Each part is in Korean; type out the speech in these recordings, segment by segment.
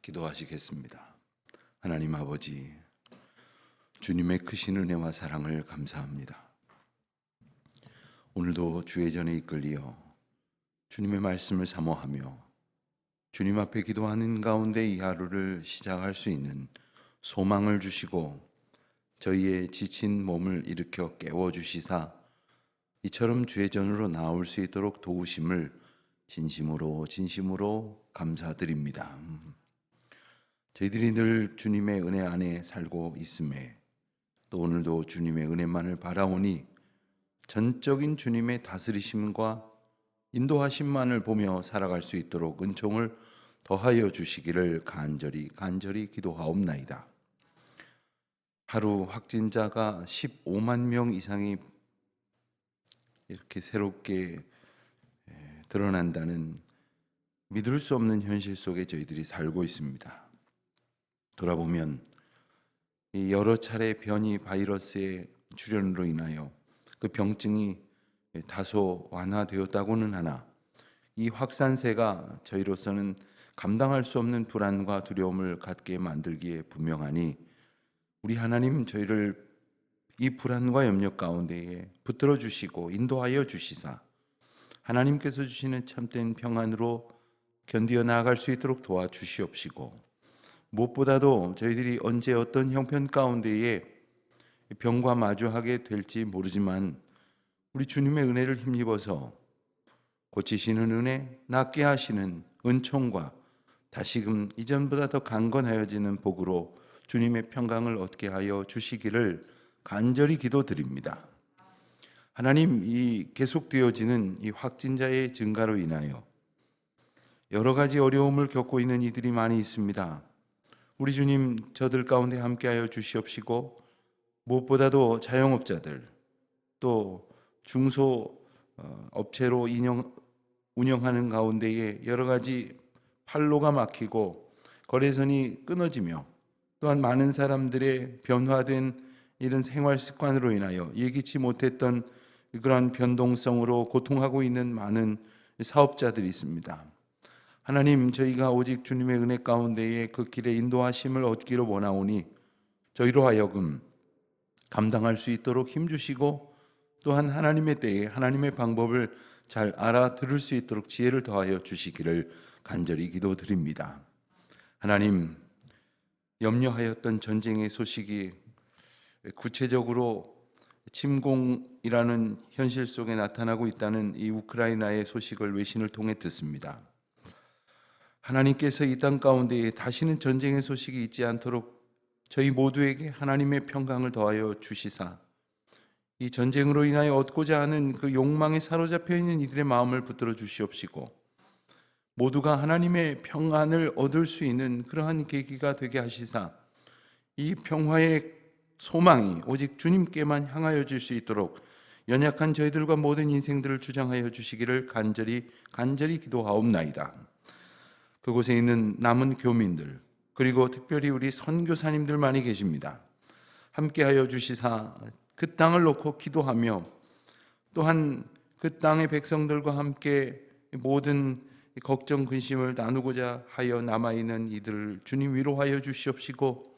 기도하시겠습니다. 하나님 아버지, 주님의 크신 은혜와 사랑을 감사합니다. 오늘도 주의 전에 이끌리어 주님의 말씀을 사모하며 주님 앞에 기도하는 가운데 이 하루를 시작할 수 있는 소망을 주시고 저희의 지친 몸을 일으켜 깨워주시사 이처럼 주의 전으로 나올 수 있도록 도우심을 진심으로 감사드립니다. 저희들이 늘 주님의 은혜 안에 살고 있음에 또 오늘도 주님의 은혜만을 바라오니 전적인 주님의 다스리심과 인도하심만을 보며 살아갈 수 있도록 은총을 더하여 주시기를 간절히 기도하옵나이다. 하루 확진자가 15만 명 이상이 이렇게 새롭게 드러난다는 믿을 수 없는 현실 속에 저희들이 살고 있습니다. 돌아보면 여러 차례 변이 바이러스의 출현으로 인하여 그 병증이 다소 완화되었다고는 하나 이 확산세가 저희로서는 감당할 수 없는 불안과 두려움을 갖게 만들기에 분명하니 우리 하나님 저희를 이 불안과 염려 가운데에 붙들어 주시고 인도하여 주시사 하나님께서 주시는 참된 평안으로 견디어 나아갈 수 있도록 도와주시옵시고 무엇보다도 저희들이 언제 어떤 형편 가운데에 병과 마주하게 될지 모르지만 우리 주님의 은혜를 힘입어서 고치시는 은혜, 낫게 하시는 은총과 다시금 이전보다 더 강건하여지는 복으로 주님의 평강을 얻게 하여 주시기를 간절히 기도드립니다. 하나님, 이 계속되어지는 이 확진자의 증가로 인하여 여러 가지 어려움을 겪고 있는 이들이 많이 있습니다. 우리 주님 저들 가운데 함께하여 주시옵시고 무엇보다도 자영업자들 또 중소업체로 운영하는 가운데에 여러 가지 판로가 막히고 거래선이 끊어지며 또한 많은 사람들의 변화된 이런 생활 습관으로 인하여 예기치 못했던 그러한 변동성으로 고통하고 있는 많은 사업자들이 있습니다. 하나님, 저희가 오직 주님의 은혜 가운데에 그 길에 인도하심을 얻기로 원하오니 저희로 하여금 감당할 수 있도록 힘주시고 또한 하나님의 때에 하나님의 방법을 잘 알아들을 수 있도록 지혜를 더하여 주시기를 간절히 기도드립니다. 하나님, 염려하였던 전쟁의 소식이 구체적으로 침공이라는 현실 속에 나타나고 있다는 이 우크라이나의 소식을 외신을 통해 듣습니다. 하나님께서 이 땅 가운데에 다시는 전쟁의 소식이 있지 않도록 저희 모두에게 하나님의 평강을 더하여 주시사 이 전쟁으로 인하여 얻고자 하는 그 욕망에 사로잡혀 있는 이들의 마음을 붙들어 주시옵시고 모두가 하나님의 평안을 얻을 수 있는 그러한 계기가 되게 하시사 이 평화의 소망이 오직 주님께만 향하여질 수 있도록 연약한 저희들과 모든 인생들을 주장하여 주시기를 간절히 기도하옵나이다. 그곳에 있는 남은 교민들 그리고 특별히 우리 선교사님들 많이 계십니다. 함께하여 주시사 그 땅을 놓고 기도하며 또한 그 땅의 백성들과 함께 모든 걱정 근심을 나누고자 하여 남아있는 이들을 주님 위로하여 주시옵시고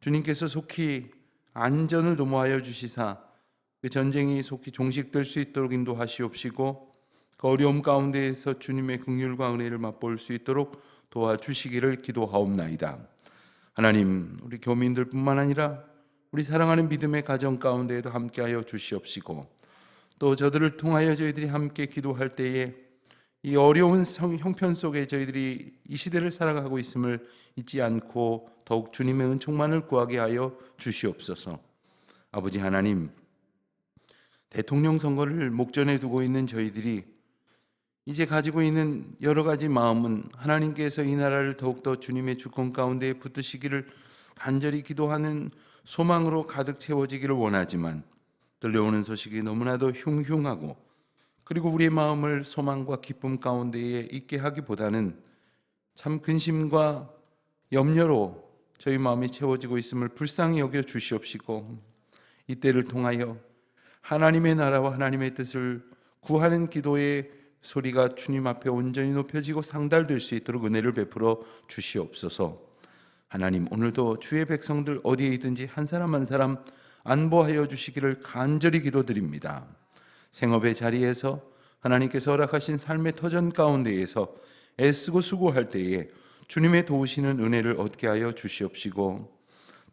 주님께서 속히 안전을 도모하여 주시사 그 전쟁이 속히 종식될 수 있도록 인도하시옵시고 그 어려움 가운데에서 주님의 긍휼과 은혜를 맛볼 수 있도록 도와주시기를 기도하옵나이다. 하나님, 우리 교민들뿐만 아니라 우리 사랑하는 믿음의 가정 가운데에도 함께하여 주시옵시고 또 저들을 통하여 저희들이 함께 기도할 때에 이 어려운 형편 속에 저희들이 이 시대를 살아가고 있음을 잊지 않고 더욱 주님의 은총만을 구하게 하여 주시옵소서. 아버지 하나님, 대통령 선거를 목전에 두고 있는 저희들이 이제 가지고 있는 여러 가지 마음은 하나님께서 이 나라를 더욱더 주님의 주권 가운데 붙드시기를 간절히 기도하는 소망으로 가득 채워지기를 원하지만 들려오는 소식이 너무나도 흉흉하고 그리고 우리의 마음을 소망과 기쁨 가운데에 있게 하기보다는 참 근심과 염려로 저희 마음이 채워지고 있음을 불쌍히 여겨 주시옵시고 이때를 통하여 하나님의 나라와 하나님의 뜻을 구하는 기도에 소리가 주님 앞에 온전히 높여지고 상달될 수 있도록 은혜를 베풀어 주시옵소서. 하나님, 오늘도 주의 백성들 어디에 있든지 한 사람 한 사람 안보하여 주시기를 간절히 기도드립니다. 생업의 자리에서 하나님께서 허락하신 삶의 터전 가운데에서 애쓰고 수고할 때에 주님의 도우시는 은혜를 얻게 하여 주시옵시고,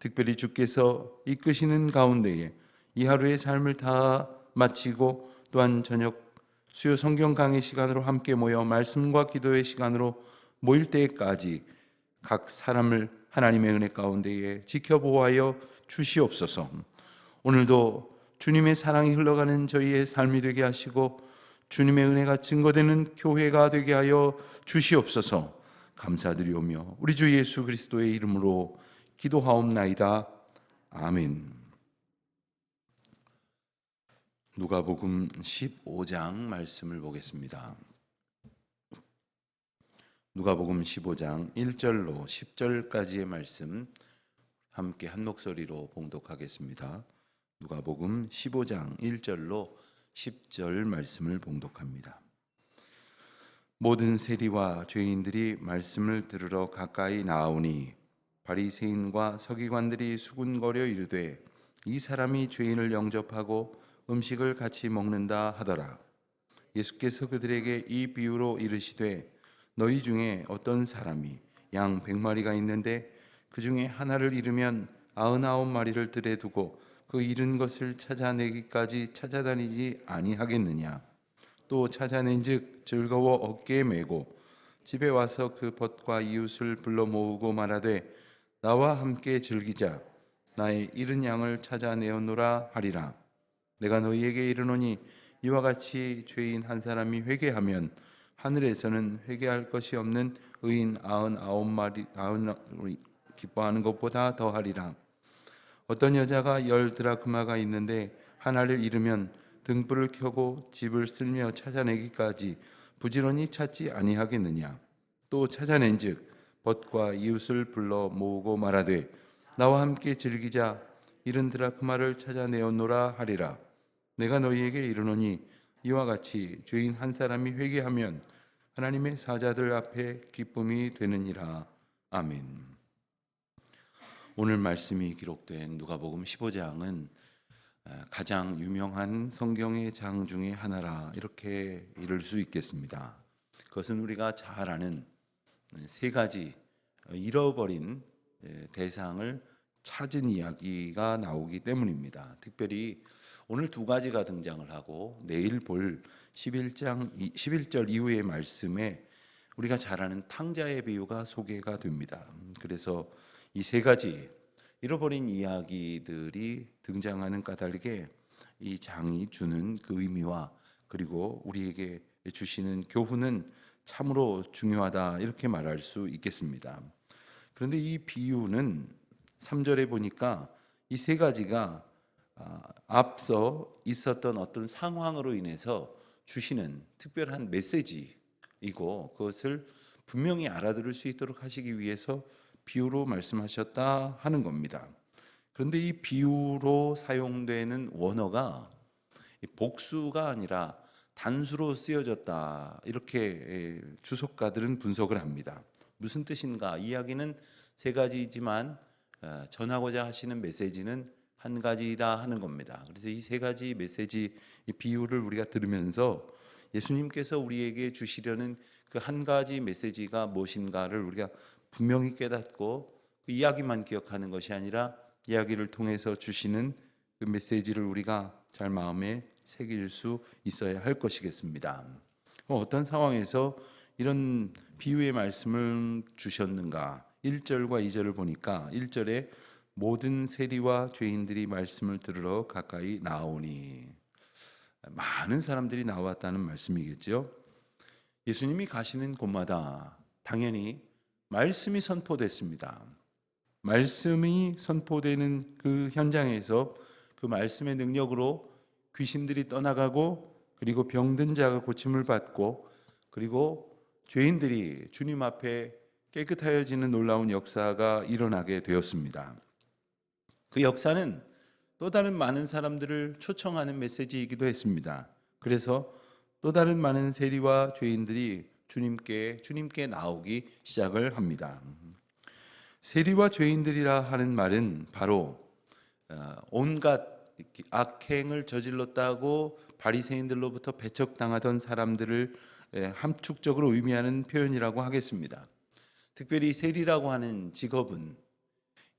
특별히 주께서 이끄시는 가운데에 이 하루의 삶을 다 마치고 또한 저녁 수요 성경 강의 시간으로 함께 모여 말씀과 기도의 시간으로 모일 때까지 각 사람을 하나님의 은혜 가운데에 지켜보아여 주시옵소서. 오늘도 주님의 사랑이 흘러가는 저희의 삶이 되게 하시고 주님의 은혜가 증거되는 교회가 되게 하여 주시옵소서. 감사드리오며 우리 주 예수 그리스도의 이름으로 기도하옵나이다. 아멘. 누가복음 15장 말씀을 보겠습니다. 누가복음 15장 1절로 10절까지의 말씀 함께 한 목소리로 봉독하겠습니다. 누가복음 15장 1절로 10절 말씀을 봉독합니다. 모든 세리와 죄인들이 말씀을 들으러 가까이 나아오니 바리새인과 서기관들이 수군거려 이르되 이 사람이 죄인을 영접하고 음식을 같이 먹는다 하더라. 예수께서 그들에게 이 비유로 이르시되 너희 중에 어떤 사람이 양 100마리가 있는데 그 중에 하나를 잃으면 99마리를 들에 두고 그 잃은 것을 찾아내기까지 찾아다니지 아니하겠느냐. 또 찾아낸즉 즐거워 어깨에 메고 집에 와서 그 벗과 이웃을 불러 모으고 말하되 나와 함께 즐기자. 나의 잃은 양을 찾아내었노라 하리라. 내가 너희에게 이르노니 이와 같이 죄인 한 사람이 회개하면 하늘에서는 회개할 것이 없는 의인 99마리 기뻐하는 것보다 더하리라. 어떤 여자가 10드라크마가 있는데 하나를 잃으면 등불을 켜고 집을 쓸며 찾아내기까지 부지런히 찾지 아니하겠느냐. 또 찾아낸즉 벗과 이웃을 불러 모으고 말하되 나와 함께 즐기자. 70드라크마를 찾아내었노라 하리라. 내가 너희에게 이르노니 이와 같이 죄인 한 사람이 회개하면 하나님의 사자들 앞에 기쁨이 되느니라. 아멘. 오늘 말씀이 기록된 누가복음 15장은 가장 유명한 성경의 장 중에 하나라 이렇게 이룰 수 있겠습니다. 그것은 우리가 잘 아는 세 가지 잃어버린 대상을 찾은 이야기가 나오기 때문입니다. 특별히 오늘 두 가지가 등장을 하고 내일 볼 11절 이후의 말씀에 우리가 잘 아는 탕자의 비유가 소개가 됩니다. 그래서 이 세 가지 잃어버린 이야기들이 등장하는 까닭에 이 장이 주는 그 의미와 그리고 우리에게 주시는 교훈은 참으로 중요하다 이렇게 말할 수 있겠습니다. 그런데 이 비유는 3절에 보니까 이 세 가지가 앞서 있었던 어떤 상황으로 인해서 주시는 특별한 메시지이고 그것을 분명히 알아들을 수 있도록 하시기 위해서 비유로 말씀하셨다 하는 겁니다. 그런데 이 비유로 사용되는 원어가 복수가 아니라 단수로 쓰여졌다 이렇게 주석가들은 분석을 합니다. 무슨 뜻인가? 이야기는 세 가지지만 전하고자 하시는 메시지는 한 가지다 하는 겁니다. 그래서 이 세 가지 메시지 이 비유를 우리가 들으면서 예수님께서 우리에게 주시려는 그 한 가지 메시지가 무엇인가를 우리가 분명히 깨닫고 그 이야기만 기억하는 것이 아니라 이야기를 통해서 주시는 그 메시지를 우리가 잘 마음에 새길 수 있어야 할 것이겠습니다. 어떤 상황에서 이런 비유의 말씀을 주셨는가? 1절과 2절을 보니까 1절에 모든 세리와 죄인들이 말씀을 들으러 가까이 나오니 많은 사람들이 나왔다는 말씀이겠죠. 예수님이 가시는 곳마다 당연히 말씀이 선포됐습니다. 말씀이 선포되는 그 현장에서 그 말씀의 능력으로 귀신들이 떠나가고 그리고 병든 자가 고침을 받고 그리고 죄인들이 주님 앞에 깨끗하여지는 놀라운 역사가 일어나게 되었습니다. 그 역사는 또 다른 많은 사람들을 초청하는 메시지이기도 했습니다. 그래서 또 다른 많은 세리와 죄인들이 주님께 나오기 시작을 합니다. 세리와 죄인들이라 하는 말은 바로 온갖 악행을 저질렀다고 바리새인들로부터 배척당하던 사람들을 함축적으로 의미하는 표현이라고 하겠습니다. 특별히 세리라고 하는 직업은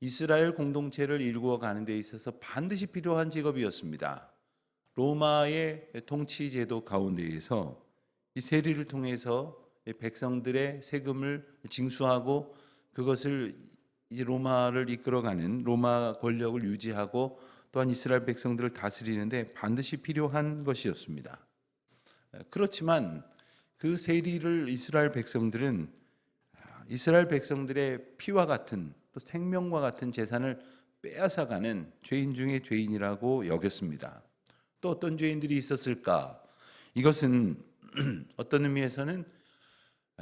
이스라엘 공동체를 이루어 가는 데 있어서 반드시 필요한 직업이었습니다. 로마의 통치 제도 가운데에서 이 세리를 통해서 백성들의 세금을 징수하고 그것을 이제 로마를 이끌어가는 로마 권력을 유지하고 또한 이스라엘 백성들을 다스리는데 반드시 필요한 것이었습니다. 그렇지만 그 세리를 이스라엘 백성들의 피와 같은 또 생명과 같은 재산을 빼앗아가는 죄인 중에 죄인이라고 여겼습니다. 또 어떤 죄인들이 있었을까? 이것은 어떤 의미에서는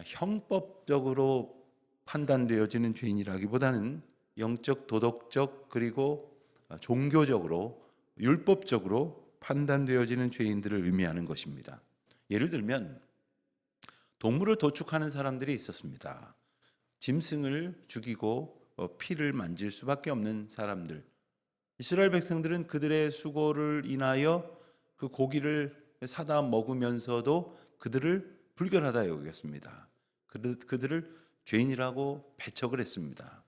형법적으로 판단되어지는 죄인이라기보다는 영적, 도덕적 그리고 종교적으로 율법적으로 판단되어지는 죄인들을 의미하는 것입니다. 예를 들면 동물을 도축하는 사람들이 있었습니다. 짐승을 죽이고 피를 만질 수밖에 없는 사람들. 이스라엘 백성들은 그들의 수고를 인하여 그 고기를 사다 먹으면서도 그들을 불결하다 여겼습니다. 그들을 죄인이라고 배척을 했습니다.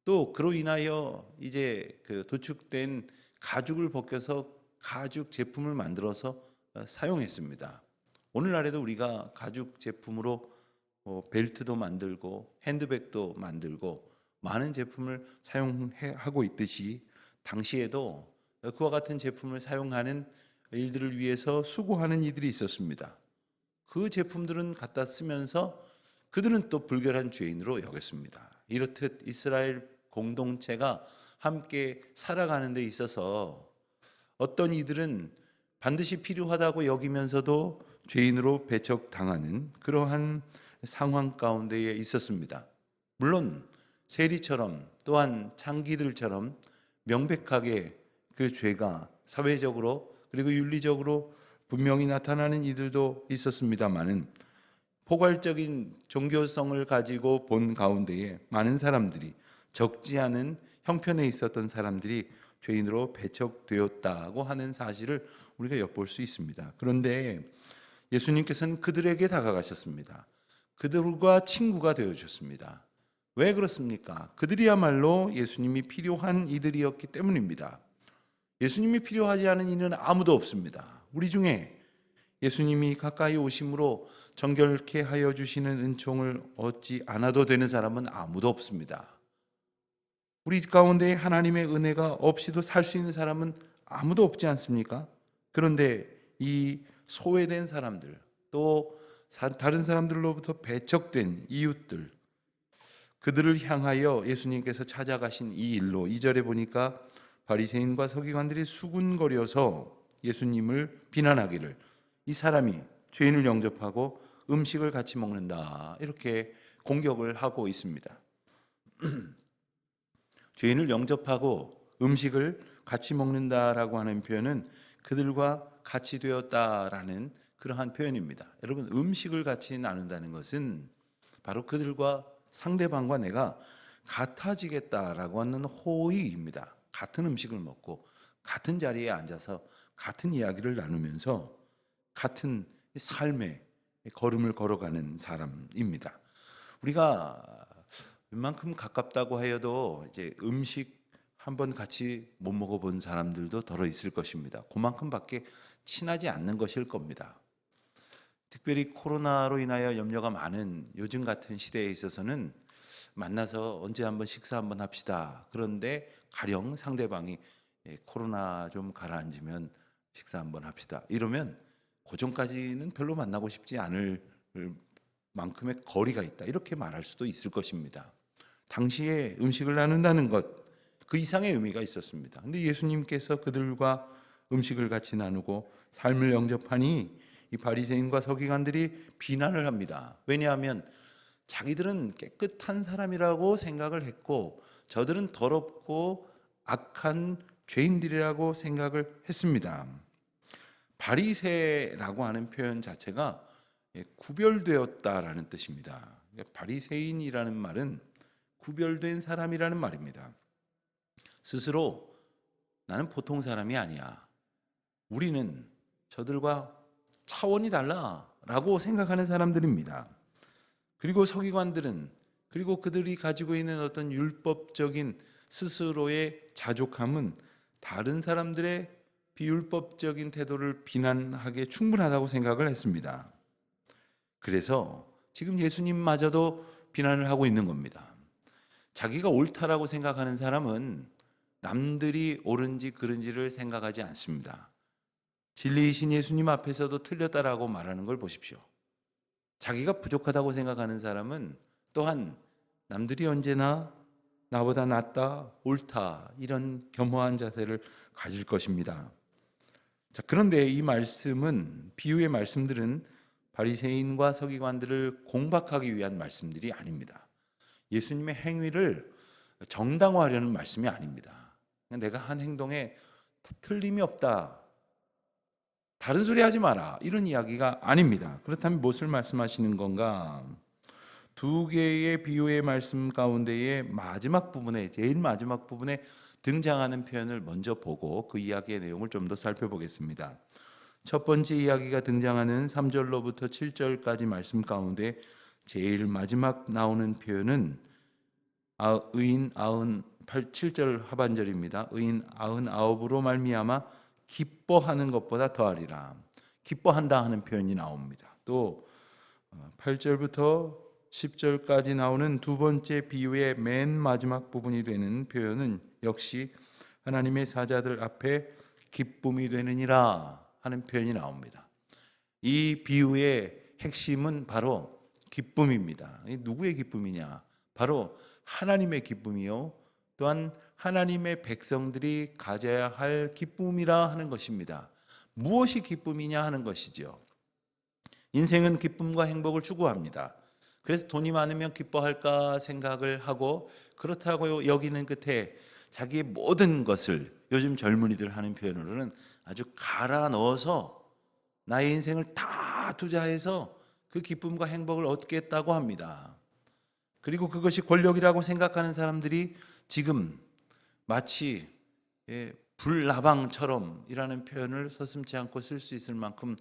또 그로 인하여 이제 그 도축된 가죽을 벗겨서 가죽 제품을 만들어서 사용했습니다. 오늘날에도 우리가 가죽 제품으로 벨트도 만들고 핸드백도 만들고 많은 제품을 사용하고 있듯이 당시에도 그와 같은 제품을 사용하는 일들을 위해서 수고하는 이들이 있었습니다. 그 제품들은 갖다 쓰면서 그들은 또 불결한 죄인으로 여겼습니다. 이렇듯 이스라엘 공동체가 함께 살아가는 데 있어서 어떤 이들은 반드시 필요하다고 여기면서도 죄인으로 배척당하는 그러한 상황 가운데에 있었습니다. 물론 세리처럼 또한 창기들처럼 명백하게 그 죄가 사회적으로 그리고 윤리적으로 분명히 나타나는 이들도 있었습니다마는 포괄적인 종교성을 가지고 본 가운데에 많은 사람들이 적지 않은 형편에 있었던 사람들이 죄인으로 배척되었다고 하는 사실을 우리가 엿볼 수 있습니다. 그런데 예수님께서는 그들에게 다가가셨습니다. 그들과 친구가 되어주셨습니다. 왜 그렇습니까? 그들이야말로 예수님이 필요한 이들이었기 때문입니다. 예수님이 필요하지 않은 이는 아무도 없습니다. 우리 중에 예수님이 가까이 오심으로 정결케 하여 주시는 은총을 얻지 않아도 되는 사람은 아무도 없습니다. 우리 가운데 하나님의 은혜가 없이도 살 수 있는 사람은 아무도 없지 않습니까? 그런데 이 소외된 사람들, 또 다른 사람들로부터 배척된 이웃들, 그들을 향하여 예수님께서 찾아가신 이 일로 2절에 보니까 바리새인과 서기관들이 수군거려서 예수님을 비난하기를, 이 사람이 죄인을 영접하고 음식을 같이 먹는다, 이렇게 공격을 하고 있습니다. 죄인을 영접하고 음식을 같이 먹는다라고 하는 표현은 그들과 같이 되었다라는 그러한 표현입니다. 여러분, 음식을 같이 나눈다는 것은 바로 그들과 상대방과 내가 같아지겠다라고 하는 호의입니다. 같은 음식을 먹고 같은 자리에 앉아서 같은 이야기를 나누면서 같은 삶의 걸음을 걸어가는 사람입니다. 우리가 웬만큼 가깝다고 하여도 이제 음식 한번 같이 못 먹어본 사람들도 덜어 있을 것입니다. 그만큼밖에 친하지 않는 것일 겁니다. 특별히 코로나로 인하여 염려가 많은 요즘 같은 시대에 있어서는 만나서 언제 한번 식사 한번 합시다. 그런데 가령 상대방이 코로나 좀 가라앉으면 식사 한번 합시다. 이러면 그 전까지는 별로 만나고 싶지 않을 만큼의 거리가 있다. 이렇게 말할 수도 있을 것입니다. 당시에 음식을 나눈다는 것, 그 이상의 의미가 있었습니다. 근데 예수님께서 그들과 음식을 같이 나누고 삶을 영접하니 이 바리새인과 서기관들이 비난을 합니다. 왜냐하면 자기들은 깨끗한 사람이라고 생각을 했고 저들은 더럽고 악한 죄인들이라고 생각을 했습니다. 바리새라고 하는 표현 자체가 구별되었다라는 뜻입니다. 바리새인이라는 말은 구별된 사람이라는 말입니다. 스스로 나는 보통 사람이 아니야. 우리는 저들과 차원이 달라라고 생각하는 사람들입니다. 그리고 서기관들은, 그리고 그들이 가지고 있는 어떤 율법적인 스스로의 자족함은 다른 사람들의 비율법적인 태도를 비난하기에 충분하다고 생각을 했습니다. 그래서 지금 예수님마저도 비난을 하고 있는 겁니다. 자기가 옳다라고 생각하는 사람은 남들이 옳은지 그른지를 생각하지 않습니다. 진리이신 예수님 앞에서도 틀렸다라고 말하는 걸 보십시오. 자기가 부족하다고 생각하는 사람은 또한 남들이 언제나 나보다 낫다, 옳다, 이런 겸허한 자세를 가질 것입니다. 자, 그런데 이 말씀은, 비유의 말씀들은 바리새인과 서기관들을 공박하기 위한 말씀들이 아닙니다. 예수님의 행위를 정당화하려는 말씀이 아닙니다. 내가 한 행동에 틀림이 없다, 다른 소리 하지 마라, 이런 이야기가 아닙니다. 그렇다면 무엇을 말씀하시는 건가? 두 개의 비유의 말씀 가운데의 마지막 부분에, 제일 마지막 부분에 등장하는 표현을 먼저 보고 그 이야기의 내용을 좀 더 살펴보겠습니다. 첫 번째 이야기가 등장하는 3절로부터 7절까지 말씀 가운데 제일 마지막 나오는 표현은 의인 7절 하반절입니다. 의인 99으로 말미암아 기뻐하는 것보다 더하리라. 기뻐한다 하는 표현이 나옵니다. 또 8절부터 10절까지 나오는 두 번째 비유의 맨 마지막 부분이 되는 표현은 역시 하나님의 사자들 앞에 기쁨이 되느니라 하는 표현이 나옵니다. 이 비유의 핵심은 바로 기쁨입니다. 누구의 기쁨이냐? 바로 하나님의 기쁨이요, 또한 하나님의 백성들이 가져야 할 기쁨이라 하는 것입니다. 무엇이 기쁨이냐 하는 것이죠. 인생은 기쁨과 행복을 추구합니다. 그래서 돈이 많으면 기뻐할까 생각을 하고, 그렇다고 여기는 끝에 자기의 모든 것을, 요즘 젊은이들 하는 표현으로는 아주 갈아 넣어서 나의 인생을 다 투자해서 그 기쁨과 행복을 얻겠다고 합니다. 그리고 그것이 권력이라고 생각하는 사람들이 지금 마치 불나방처럼 이라는 표현을 서슴지 않고 쓸 수 있을 만큼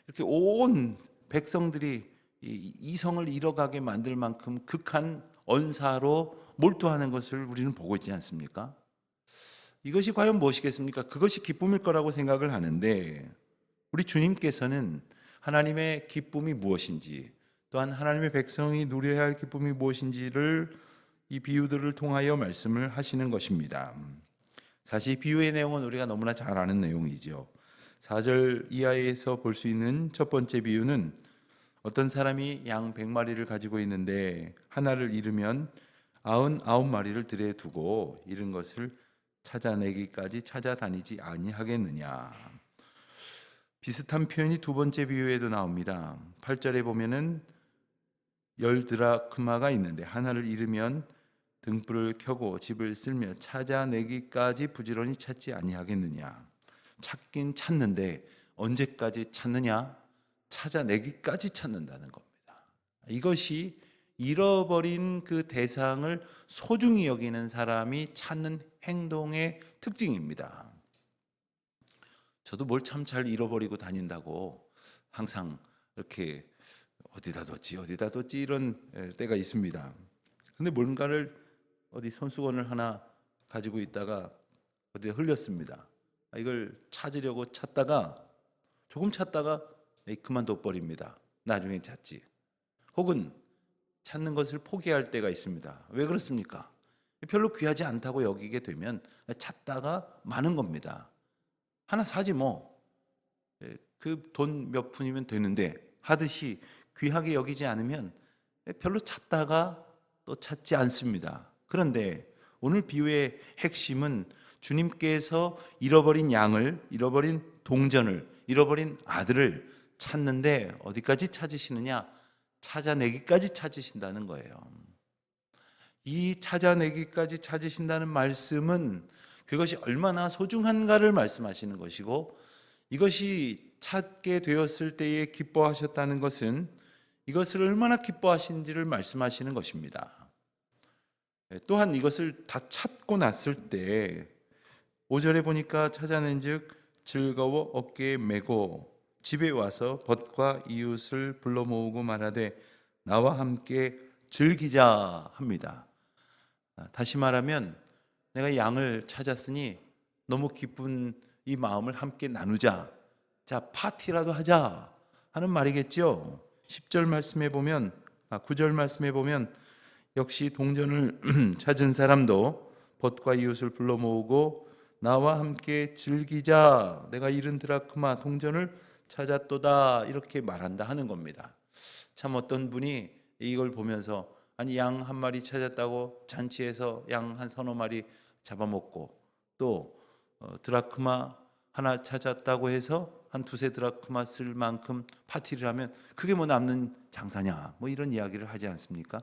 이렇게 온 백성들이 이성을 잃어가게 만들 만큼 극한 언사로 몰두하는 것을 우리는 보고 있지 않습니까? 이것이 과연 무엇이겠습니까? 그것이 기쁨일 거라고 생각을 하는데, 우리 주님께서는 하나님의 기쁨이 무엇인지, 또한 하나님의 백성이 누려야 할 기쁨이 무엇인지를 이 비유들을 통하여 말씀을 하시는 것입니다. 사실 비유의 내용은 우리가 너무나 잘 아는 내용이죠. 4절 이하에서 볼 수 있는 첫 번째 비유는 어떤 사람이 양 100마리를 가지고 있는데 하나를 잃으면 99마리를 들에 두고 잃은 것을 찾아내기까지 찾아다니지 아니하겠느냐. 비슷한 표현이 두 번째 비유에도 나옵니다. 8절에 보면은 10드라크마가 있는데 하나를 잃으면 등불을 켜고 집을 쓸며 찾아내기까지 부지런히 찾지 아니하겠느냐. 찾긴 찾는데 언제까지 찾느냐? 찾아내기까지 찾는다는 겁니다. 이것이 잃어버린 그 대상을 소중히 여기는 사람이 찾는 행동의 특징입니다. 저도 뭘 참 잘 잃어버리고 다닌다고 항상 이렇게 어디다 뒀지 이런 때가 있습니다. 근데 뭔가를 어디 손수건을 하나 가지고 있다가 어디에 흘렸습니다. 이걸 찾으려고 찾다가 조금 찾다가 그만둬 버립니다. 나중에 찾지. 혹은 찾는 것을 포기할 때가 있습니다. 왜 그렇습니까? 별로 귀하지 않다고 여기게 되면 찾다가 마는 겁니다. 하나 사지 뭐. 그 돈 몇 푼이면 되는데 하듯이 귀하게 여기지 않으면 별로 찾다가 또 찾지 않습니다. 그런데 오늘 비유의 핵심은 주님께서 잃어버린 양을, 잃어버린 동전을, 잃어버린 아들을 찾는데 어디까지 찾으시느냐? 찾아내기까지 찾으신다는 거예요. 이 찾아내기까지 찾으신다는 말씀은 그것이 얼마나 소중한가를 말씀하시는 것이고, 이것이 찾게 되었을 때에 기뻐하셨다는 것은 이것을 얼마나 기뻐하신지를 말씀하시는 것입니다. 또한 이것을 다 찾고 났을 때 5절에 보니까 찾아낸즉 즐거워 어깨에 메고 집에 와서 벗과 이웃을 불러 모으고 말하되 나와 함께 즐기자 합니다. 다시 말하면 내가 양을 찾았으니 너무 기쁜 이 마음을 함께 나누자. 자, 파티라도 하자 하는 말이겠죠. 10절 말씀에 보면 9절 말씀에 보면 역시 동전을 찾은 사람도 벗과 이웃을 불러 모으고 나와 함께 즐기자. 내가 잃은 드라크마 동전을 찾았도다. 이렇게 말한다 하는 겁니다. 참 어떤 분이 이걸 보면서 아니 양 한 마리 찾았다고 잔치에서 양 한 서너 마리 잡아먹고 또 드라크마 하나 찾았다고 해서 한 두세 드라크마 쓸 만큼 파티를 하면 그게 뭐 남는 장사냐 뭐 이런 이야기를 하지 않습니까?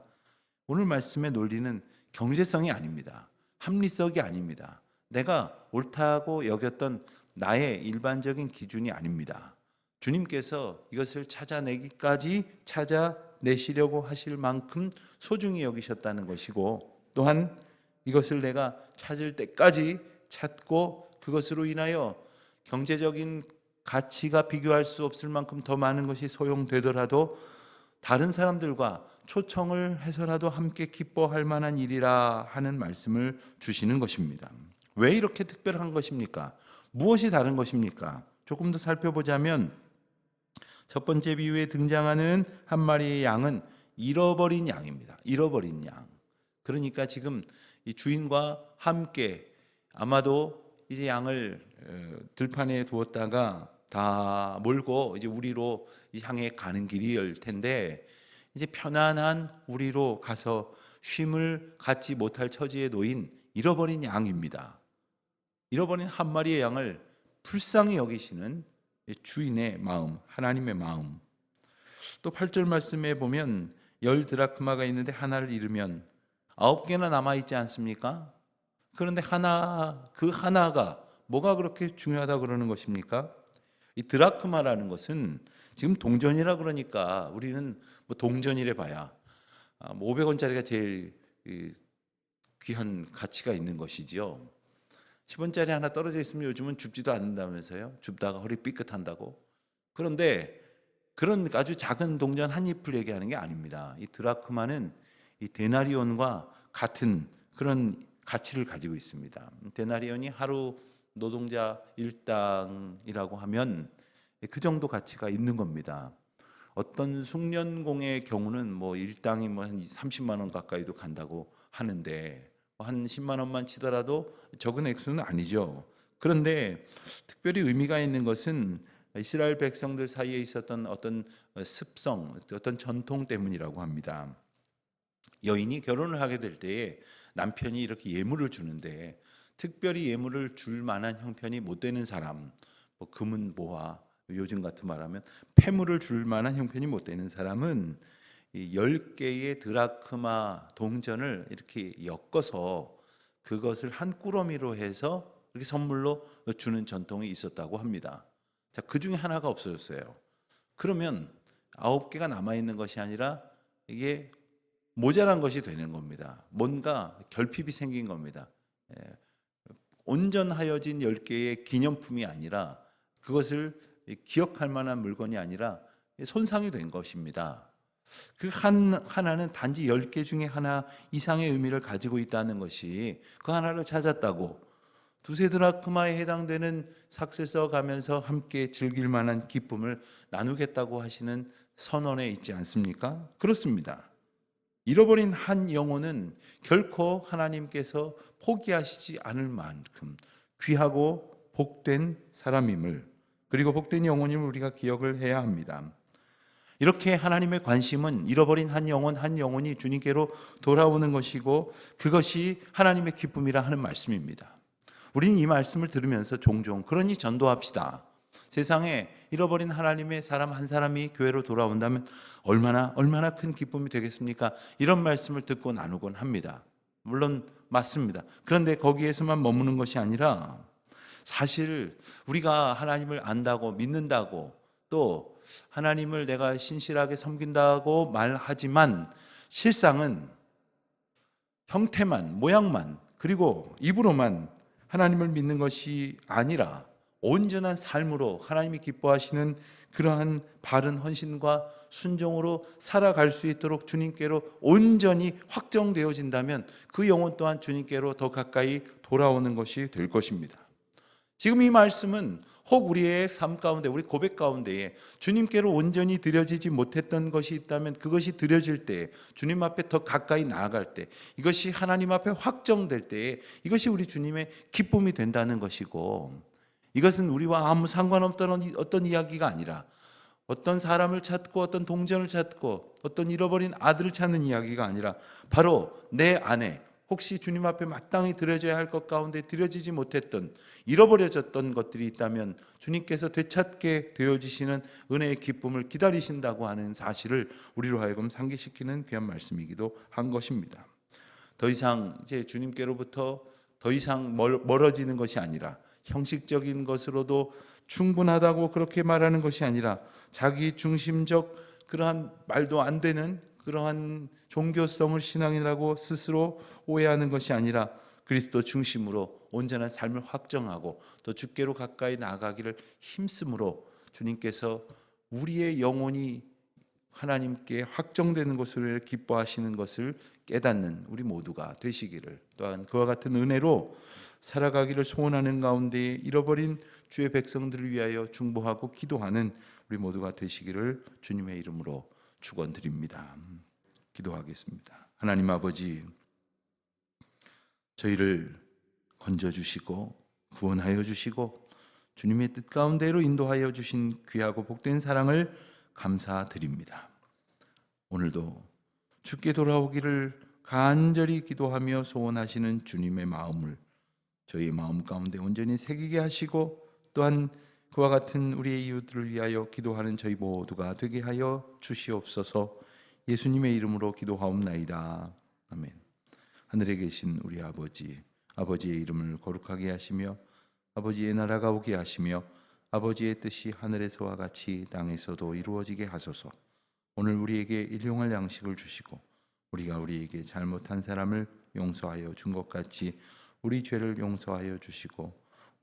오늘 말씀의 논리는 경제성이 아닙니다. 합리성이 아닙니다. 내가 옳다고 여겼던 나의 일반적인 기준이 아닙니다. 주님께서 이것을 찾아내기까지 찾아내시려고 하실 만큼 소중히 여기셨다는 것이고 또한 이것을 내가 찾을 때까지 찾고 그것으로 인하여 경제적인 가치가 비교할 수 없을 만큼 더 많은 것이 소용되더라도 다른 사람들과 초청을 해서라도 함께 기뻐할 만한 일이라 하는 말씀을 주시는 것입니다. 왜 이렇게 특별한 것입니까? 무엇이 다른 것입니까? 조금 더 살펴보자면 첫 번째 비유에 등장하는 한 마리의 양은 잃어버린 양입니다. 잃어버린 양. 그러니까 지금 이 주인과 함께 아마도 이제 양을 들판에 두었다가 다 몰고 이제 우리로 향해 가는 길일 텐데 이제 편안한 우리로 가서 쉼을 갖지 못할 처지에 놓인 잃어버린 양입니다. 잃어버린 한 마리의 양을 불쌍히 여기시는 주인의 마음, 하나님의 마음. 또 8절 말씀에 보면 10 드라크마가 있는데 하나를 잃으면 9개나 남아있지 않습니까? 그런데 그 하나가 뭐가 그렇게 중요하다 그러는 것입니까? 이 드라크마라는 것은 지금 동전이라 그러니까 우리는 뭐 동전이래 봐야 500원짜리가 제일 귀한 가치가 있는 것이지요. 10원짜리 하나 떨어져 있으면 요즘은 줍지도 않는다면서요. 줍다가 허리 삐끗한다고. 그런데 그런 아주 작은 동전 한 잎을 얘기하는 게 아닙니다. 이 드라크마는 이 데나리온과 같은 그런 가치를 가지고 있습니다. 데나리온이 하루 노동자 일당이라고 하면 그 정도 가치가 있는 겁니다. 어떤 숙련공의 경우는 뭐 일당이 뭐 한 30만 원 가까이도 간다고 하는데 한 10만 원만 치더라도 적은 액수는 아니죠. 그런데 특별히 의미가 있는 것은 이스라엘 백성들 사이에 있었던 어떤 습성, 어떤 전통 때문이라고 합니다. 여인이 결혼을 하게 될 때에 남편이 이렇게 예물을 주는데 특별히 예물을 줄 만한 형편이 못 되는 사람, 뭐 금은 보화, 요즘 같은 말하면 폐물을 줄 만한 형편이 못 되는 사람은 이 10개의 드라크마 동전을 이렇게 엮어서 그것을 한 꾸러미로 해서 이렇게 선물로 주는 전통이 있었다고 합니다. 자, 그 중에 하나가 없어졌어요. 그러면 9개가 남아있는 것이 아니라 이게 모자란 것이 되는 겁니다. 뭔가 결핍이 생긴 겁니다. 온전하여진 10개의 기념품이 아니라 그것을 기억할 만한 물건이 아니라 손상이 된 것입니다. 그 하나는 단지 10개 중에 하나 이상의 의미를 가지고 있다는 것이 그 하나를 찾았다고 두세 드라크마에 해당되는 삭세 써가면서 함께 즐길 만한 기쁨을 나누겠다고 하시는 선언에 있지 않습니까? 그렇습니다. 잃어버린 한 영혼은 결코 하나님께서 포기하시지 않을 만큼 귀하고 복된 사람임을 그리고 복된 영혼임을 우리가 기억을 해야 합니다. 이렇게 하나님의 관심은 잃어버린 한 영혼이 주님께로 돌아오는 것이고 그것이 하나님의 기쁨이라 하는 말씀입니다. 우리는 이 말씀을 들으면서 종종 그러니 전도합시다. 세상에 잃어버린 하나님의 사람 한 사람이 교회로 돌아온다면 얼마나 큰 기쁨이 되겠습니까? 이런 말씀을 듣고 나누곤 합니다. 물론 맞습니다. 그런데 거기에서만 머무는 것이 아니라 사실 우리가 하나님을 안다고 믿는다고 또 하나님을 내가 신실하게 섬긴다고 말하지만 실상은 형태만, 모양만, 그리고 입으로만 하나님을 믿는 것이 아니라 온전한 삶으로 하나님이 기뻐하시는 그러한 바른 헌신과 순종으로 살아갈 수 있도록 주님께로 온전히 확정되어진다면 그 영혼 또한 주님께로 더 가까이 돌아오는 것이 될 것입니다. 지금 이 말씀은 혹 우리의 삶 가운데, 우리 고백 가운데에 주님께로 온전히 드려지지 못했던 것이 있다면 그것이 드려질 때, 주님 앞에 더 가까이 나아갈 때, 이것이 하나님 앞에 확정될 때에 이것이 우리 주님의 기쁨이 된다는 것이고, 이것은 우리와 아무 상관없던 어떤 이야기가 아니라 어떤 사람을 찾고 어떤 동전을 찾고 어떤 잃어버린 아들을 찾는 이야기가 아니라 바로 내 안에 혹시 주님 앞에 마땅히 드려져야 할 것 가운데 드려지지 못했던, 잃어버려졌던 것들이 있다면 주님께서 되찾게 되어지시는 은혜의 기쁨을 기다리신다고 하는 사실을 우리로 하여금 상기시키는 귀한 말씀이기도 한 것입니다. 더 이상 이제 주님께로부터 더 이상 멀어지는 것이 아니라 형식적인 것으로도 충분하다고 그렇게 말하는 것이 아니라 자기 중심적 그러한 말도 안 되는 그러한 종교성을 신앙이라고 스스로 오해하는 것이 아니라 그리스도 중심으로 온전한 삶을 확정하고 또 주께로 가까이 나아가기를 힘쓰므로 주님께서 우리의 영혼이 하나님께 확정되는 것으로 기뻐하시는 것을 깨닫는 우리 모두가 되시기를, 또한 그와 같은 은혜로 살아가기를 소원하는 가운데 잃어버린 주의 백성들을 위하여 중보하고 기도하는 우리 모두가 되시기를 주님의 이름으로 축원드립니다. 기도하겠습니다. 하나님 아버지, 저희를 건져주시고 구원하여 주시고 주님의 뜻 가운데로 인도하여 주신 귀하고 복된 사랑을 감사드립니다. 오늘도 주께 돌아오기를 간절히 기도하며 소원하시는 주님의 마음을 저희 마음 가운데 온전히 새기게 하시고 또한 그와 같은 우리의 이웃들을 위하여 기도하는 저희 모두가 되게 하여 주시옵소서. 예수님의 이름으로 기도하옵나이다. 아멘. 하늘에 계신 우리 아버지, 아버지의 이름을 거룩하게 하시며 아버지의 나라가 오게 하시며 아버지의 뜻이 하늘에서와 같이 땅에서도 이루어지게 하소서. 오늘 우리에게 일용할 양식을 주시고 우리가 우리에게 잘못한 사람을 용서하여 준 것 같이 우리 죄를 용서하여 주시고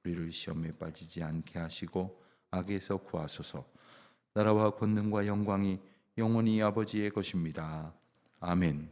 우리를 시험에 빠지지 않게 하시고 악에서 구하소서. 나라와 권능과 영광이 영원히 아버지의 것입니다. 아멘.